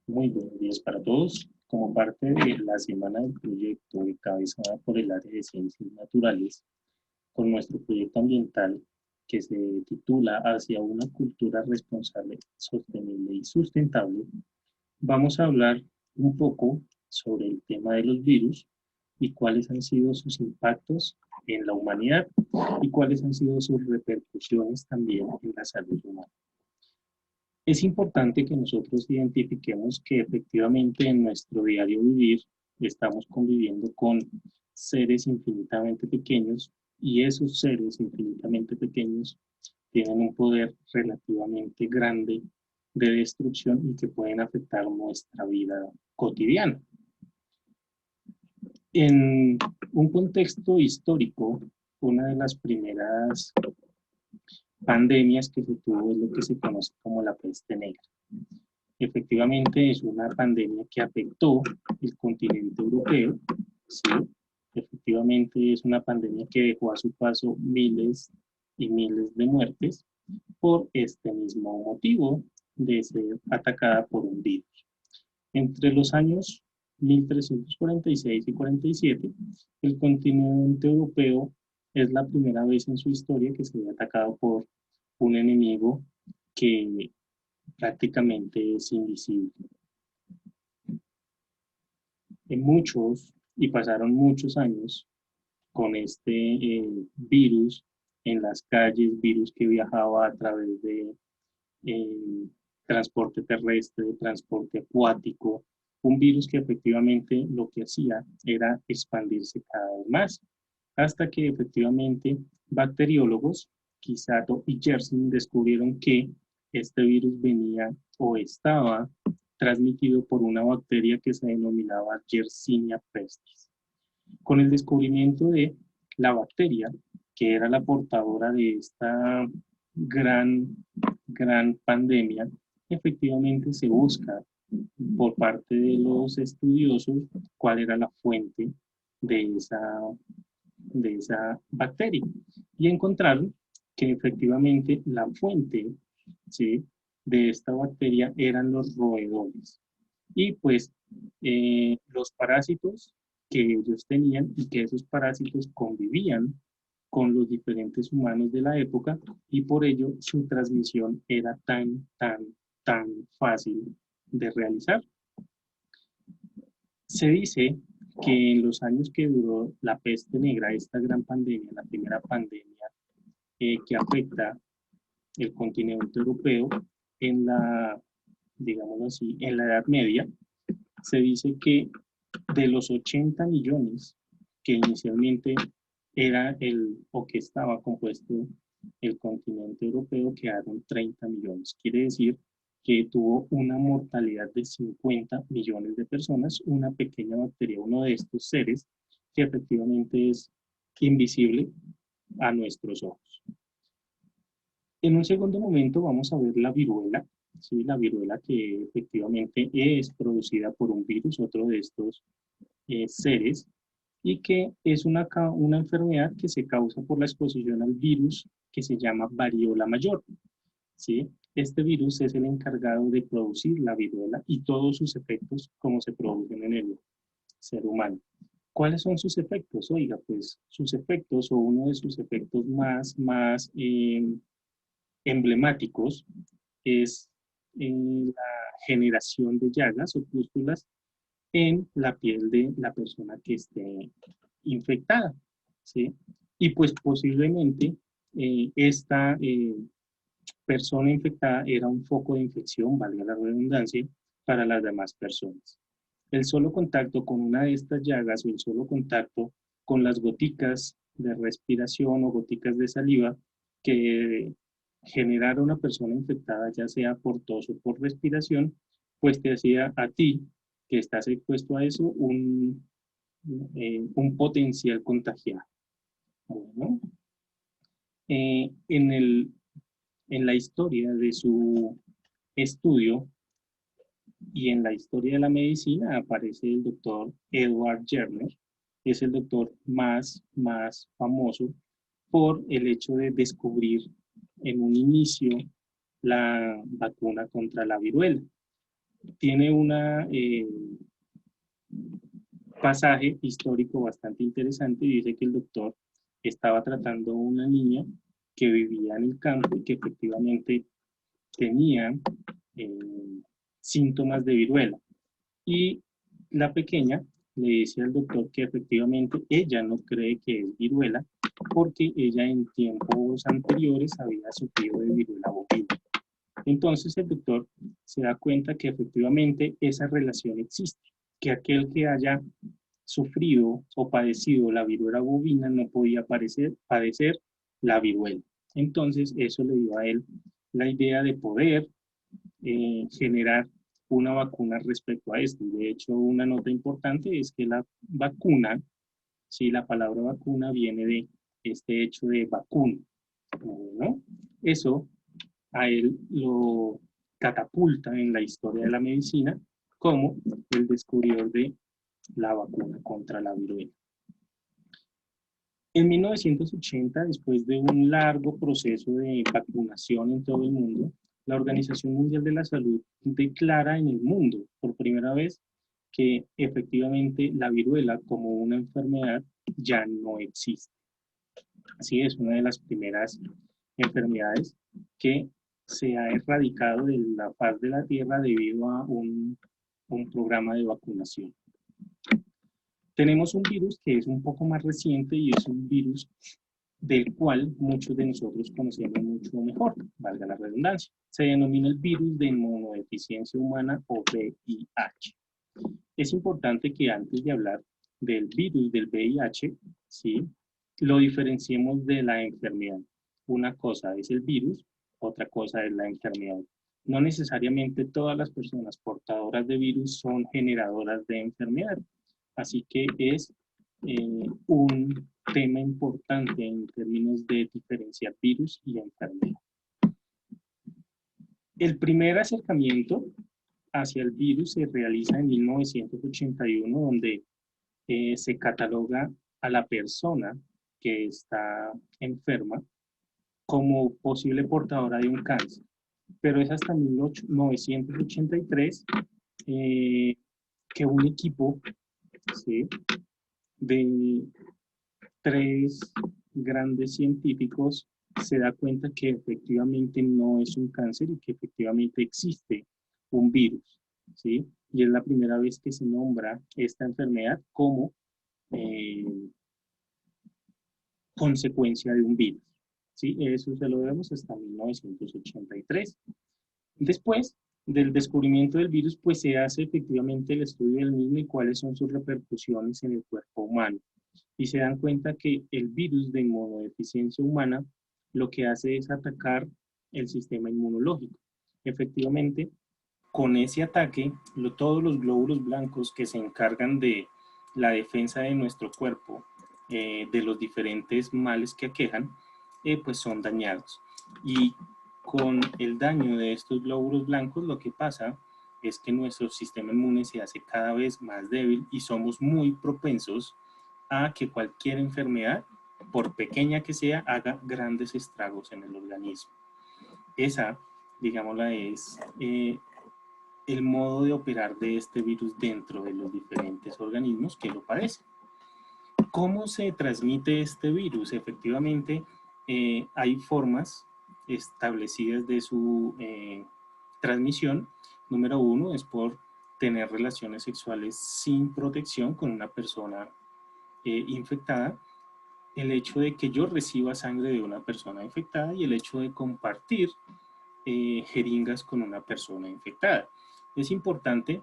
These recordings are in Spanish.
Muy buenos días para todos. Como parte de la semana del proyecto encabezada por el área de Ciencias Naturales, con nuestro proyecto ambiental que se titula Hacia una cultura responsable, sostenible y sustentable, vamos a hablar un poco sobre el tema de los virus y cuáles han sido sus impactos en la humanidad y cuáles han sido sus repercusiones también en la salud humana. Es importante que nosotros identifiquemos que efectivamente en nuestro diario vivir estamos conviviendo con seres infinitamente pequeños y esos seres infinitamente pequeños tienen un poder relativamente grande de destrucción y que pueden afectar nuestra vida cotidiana. En un contexto histórico, una de las primeras pandemias que se tuvo es lo que se conoce como la peste negra. Efectivamente, es una pandemia que afectó el continente europeo, ¿sí? Efectivamente, es una pandemia que dejó a su paso miles y miles de muertes por este mismo motivo de ser atacada por un virus. Entre los años 1346 y 47, el continente europeo es la primera vez en su historia que se ve atacado por un enemigo que prácticamente es invisible. En muchos, y pasaron muchos años con este virus en las calles, virus que viajaba a través de eh, transporte terrestre, transporte acuático, un virus que efectivamente lo que hacía era expandirse cada vez más, hasta que efectivamente bacteriólogos, Kisato y Yersin, descubrieron que este virus venía o estaba transmitido por una bacteria que se denominaba Yersinia pestis. Con el descubrimiento de la bacteria, que era la portadora de esta gran pandemia, efectivamente se busca por parte de los estudiosos cuál era la fuente de esa bacteria. Y encontraron que efectivamente la fuente, ¿sí?, de esta bacteria eran los roedores. Y pues los parásitos que ellos tenían y que esos parásitos convivían con los diferentes humanos de la época y por ello su transmisión era tan fácil de realizar. Se dice que en los años que duró la peste negra, esta gran pandemia, la primera pandemia que afecta el continente europeo en la, digámoslo así, en la Edad Media, se dice que de los 80 millones que inicialmente era o que estaba compuesto el continente europeo, quedaron 30 millones. Quiere decir que tuvo una mortalidad de 50 millones de personas, una pequeña bacteria, uno de estos seres que efectivamente es invisible a nuestros ojos. En un segundo momento vamos a ver la viruela, ¿sí? La viruela que efectivamente es producida por un virus, otro de estos seres, y que es una enfermedad que se causa por la exposición al virus que se llama variola mayor, ¿sí? Este virus es el encargado de producir la viruela y todos sus efectos como se producen en el ser humano. ¿Cuáles son sus efectos? Oiga, pues sus efectos o uno de sus efectos más emblemáticos es la generación de llagas o pústulas en la piel de la persona que esté infectada, ¿sí? Y pues posiblemente esta persona infectada era un foco de infección, valga la redundancia, para las demás personas. El solo contacto con una de estas llagas o el solo contacto con las goticas de respiración o goticas de saliva que generara una persona infectada, ya sea por tos o por respiración, pues te hacía a ti, que estás expuesto a eso, un potencial contagiado. Bueno, eh, en, el, en la historia de su estudio y en la historia de la medicina aparece el doctor Edward Jenner, es el doctor más famoso por el hecho de descubrir en un inicio la vacuna contra la viruela. tiene un pasaje histórico bastante interesante y dice que el doctor estaba tratando a una niña que vivía en el campo y que efectivamente tenía eh, síntomas de viruela. Y la pequeña le dice al doctor que efectivamente ella no cree que es viruela porque ella en tiempos anteriores había sufrido de viruela bovina. Entonces el doctor se da cuenta que efectivamente esa relación existe, que aquel que haya sufrido o padecido la viruela bovina no podía padecer la viruela. Entonces eso le dio a él la idea de poder generar una vacuna respecto a esto. De hecho, una nota importante es que la vacuna, sí, la palabra vacuna viene de este hecho de vacuno, ¿no? Eso a él lo catapulta en la historia de la medicina como el descubridor de la vacuna contra la viruela. En 1980, después de un largo proceso de vacunación en todo el mundo, la Organización Mundial de la Salud declara en el mundo por primera vez que efectivamente la viruela como una enfermedad ya no existe. Así es, una de las primeras enfermedades que se ha erradicado de la faz de la Tierra debido a un programa de vacunación. Tenemos un virus que es un poco más reciente y es un virus del cual muchos de nosotros conocemos mucho mejor, valga la redundancia. Se denomina el virus de inmunodeficiencia humana o VIH. Es importante que antes de hablar del virus del VIH, ¿sí?, lo diferenciemos de la enfermedad. Una cosa es el virus, otra cosa es la enfermedad. No necesariamente todas las personas portadoras de virus son generadoras de enfermedad. Así que es un tema importante en términos de diferenciar virus y enfermedad. El primer acercamiento hacia el virus se realiza en 1981, donde se cataloga a la persona que está enferma como posible portadora de un cáncer. Pero es hasta 1983 que un equipo, ¿sí?, de 3 grandes científicos se da cuenta que efectivamente no es un cáncer y que efectivamente existe un virus, ¿sí? Y es la primera vez que se nombra esta enfermedad como eh, consecuencia de un virus, ¿sí? Eso se lo vemos hasta 1983. Después del descubrimiento del virus, pues se hace efectivamente el estudio del mismo y cuáles son sus repercusiones en el cuerpo humano. Y se dan cuenta que el virus de inmunodeficiencia humana lo que hace es atacar el sistema inmunológico. Efectivamente, con ese ataque, todos los glóbulos blancos que se encargan de la defensa de nuestro cuerpo, de los diferentes males que aquejan, pues son dañados. Y con el daño de estos glóbulos blancos, lo que pasa es que nuestro sistema inmune se hace cada vez más débil y somos muy propensos a que cualquier enfermedad, por pequeña que sea, haga grandes estragos en el organismo. Esa, digámosla, es el modo de operar de este virus dentro de los diferentes organismos que lo padecen. ¿Cómo se transmite este virus? Efectivamente, hay formas establecidas de su transmisión. Número 1 es por tener relaciones sexuales sin protección con una persona infectada, el hecho de que yo reciba sangre de una persona infectada y el hecho de compartir jeringas con una persona infectada. Es importante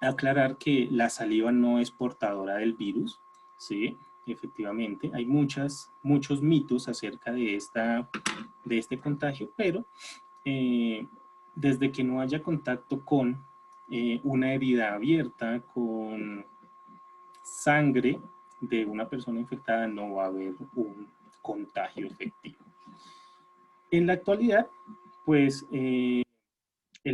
aclarar que la saliva no es portadora del virus, ¿sí? Efectivamente, hay muchos mitos acerca de este contagio, pero desde que no haya contacto con una herida abierta, con sangre de una persona infectada, no va a haber un contagio efectivo. En la actualidad, pues el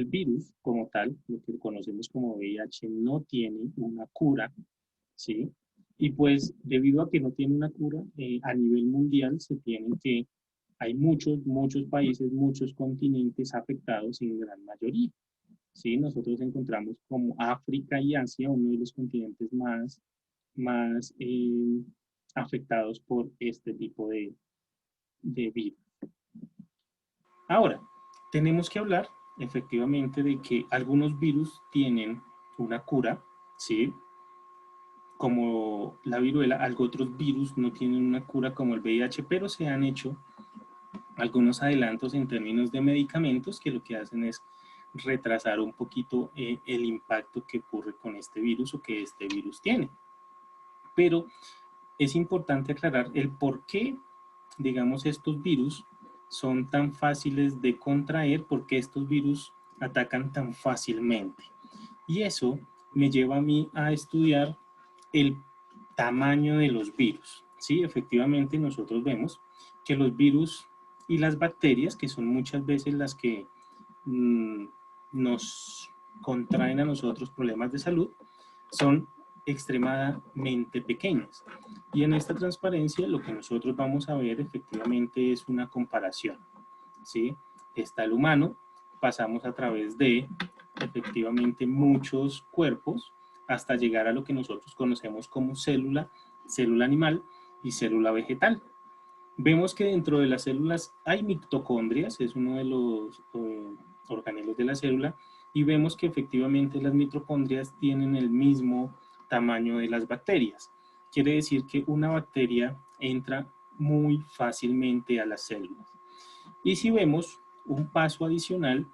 virus como tal, lo que conocemos como VIH, no tiene una cura, ¿sí? Y pues debido a que no tiene una cura, a nivel mundial hay muchos países, muchos continentes afectados en gran mayoría. ¿sí? Nosotros encontramos como África y Asia uno de los continentes más afectados por este tipo de virus. Ahora, tenemos que hablar efectivamente de que algunos virus tienen una cura, ¿sí? Como la viruela, algo otros virus no tienen una cura como el VIH, pero se han hecho algunos adelantos en términos de medicamentos que lo que hacen es retrasar un poquito el impacto que ocurre con este virus o que este virus tiene. Pero es importante aclarar el por qué, digamos, estos virus son tan fáciles de contraer, porque estos virus atacan tan fácilmente. Y eso me lleva a mí a estudiar el tamaño de los virus. Sí, efectivamente nosotros vemos que los virus y las bacterias, que son muchas veces las que mmm, nos contraen a nosotros problemas de salud, son extremadamente pequeñas. Y en esta transparencia lo que nosotros vamos a ver efectivamente es una comparación. ¿Sí? Está el humano, pasamos a través de efectivamente muchos cuerpos hasta llegar a lo que nosotros conocemos como célula, célula animal y célula vegetal. Vemos que dentro de las células hay mitocondrias, es uno de los organelos de la célula, y vemos que efectivamente las mitocondrias tienen el mismo tamaño de las bacterias. Quiere decir que una bacteria entra muy fácilmente a las células. Y si vemos un paso adicional,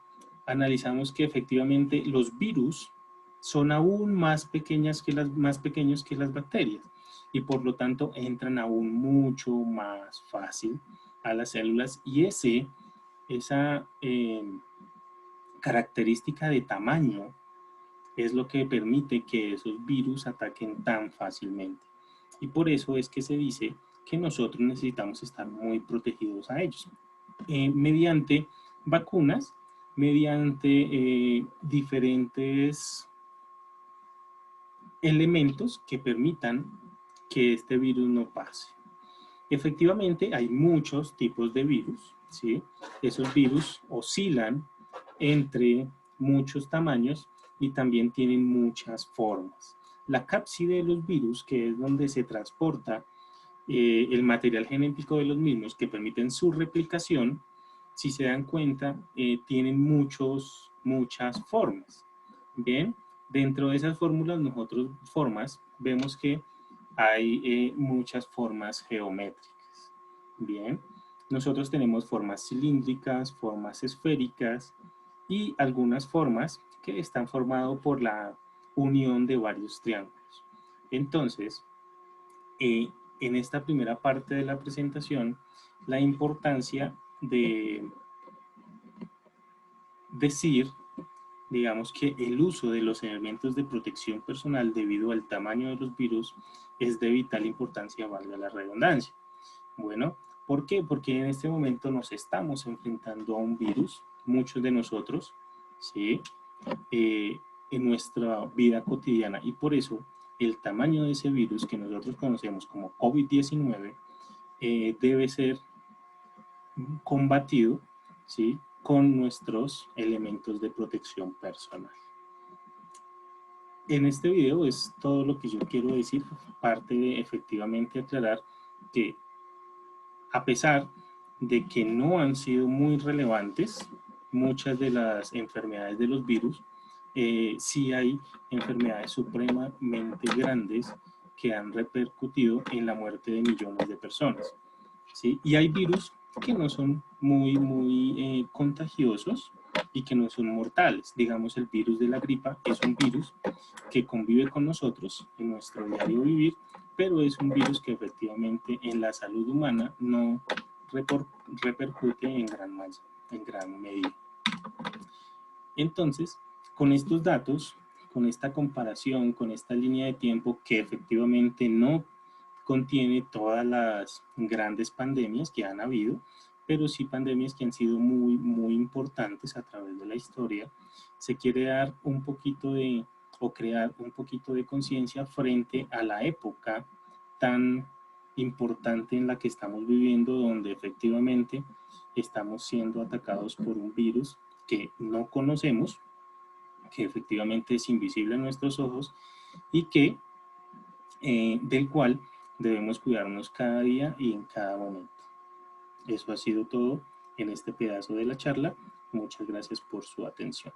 analizamos que efectivamente los virus son aún más pequeños que las bacterias y por lo tanto entran aún mucho más fácil a las células y esa característica de tamaño es lo que permite que esos virus ataquen tan fácilmente. Y por eso es que se dice que nosotros necesitamos estar muy protegidos a ellos. Mediante vacunas, mediante diferentes elementos que permitan que este virus no pase. Efectivamente, hay muchos tipos de virus, ¿sí? Esos virus oscilan entre muchos tamaños y también tienen muchas formas. La cápside de los virus, que es donde se transporta el material genético de los mismos que permiten su replicación, si se dan cuenta, tienen muchas formas. Bien, dentro de esas formas, vemos que hay muchas formas geométricas. Bien, nosotros tenemos formas cilíndricas, formas esféricas y algunas formas que están formadas por la unión de varios triángulos. Entonces, eh, en esta primera parte de la presentación, la importancia de decir, digamos que el uso de los elementos de protección personal debido al tamaño de los virus es de vital importancia, valga la redundancia. Bueno, ¿por qué? Porque en este momento nos estamos enfrentando a un virus, muchos de nosotros, ¿sí? En nuestra vida cotidiana y por eso el tamaño de ese virus que nosotros conocemos como COVID-19 debe ser combatido, ¿sí? Con nuestros elementos de protección personal. En este video es todo lo que yo quiero decir, parte de efectivamente aclarar que a pesar de que no han sido muy relevantes muchas de las enfermedades de los virus, sí hay enfermedades supremamente grandes que han repercutido en la muerte de millones de personas. ¿Sí? Y hay virus que no son muy contagiosos y que no son mortales. Digamos, el virus de la gripa es un virus que convive con nosotros en nuestro diario vivir, pero es un virus que efectivamente en la salud humana no repercute en gran medida. Entonces, con estos datos, con esta comparación, con esta línea de tiempo que efectivamente no contiene todas las grandes pandemias que han habido, pero sí pandemias que han sido muy importantes a través de la historia, se quiere dar un poquito de, o crear un poquito de conciencia frente a la época tan importante en la que estamos viviendo, donde efectivamente estamos siendo atacados por un virus que no conocemos, que efectivamente es invisible a nuestros ojos y que, del cual debemos cuidarnos cada día y en cada momento. Eso ha sido todo en este pedazo de la charla. Muchas gracias por su atención.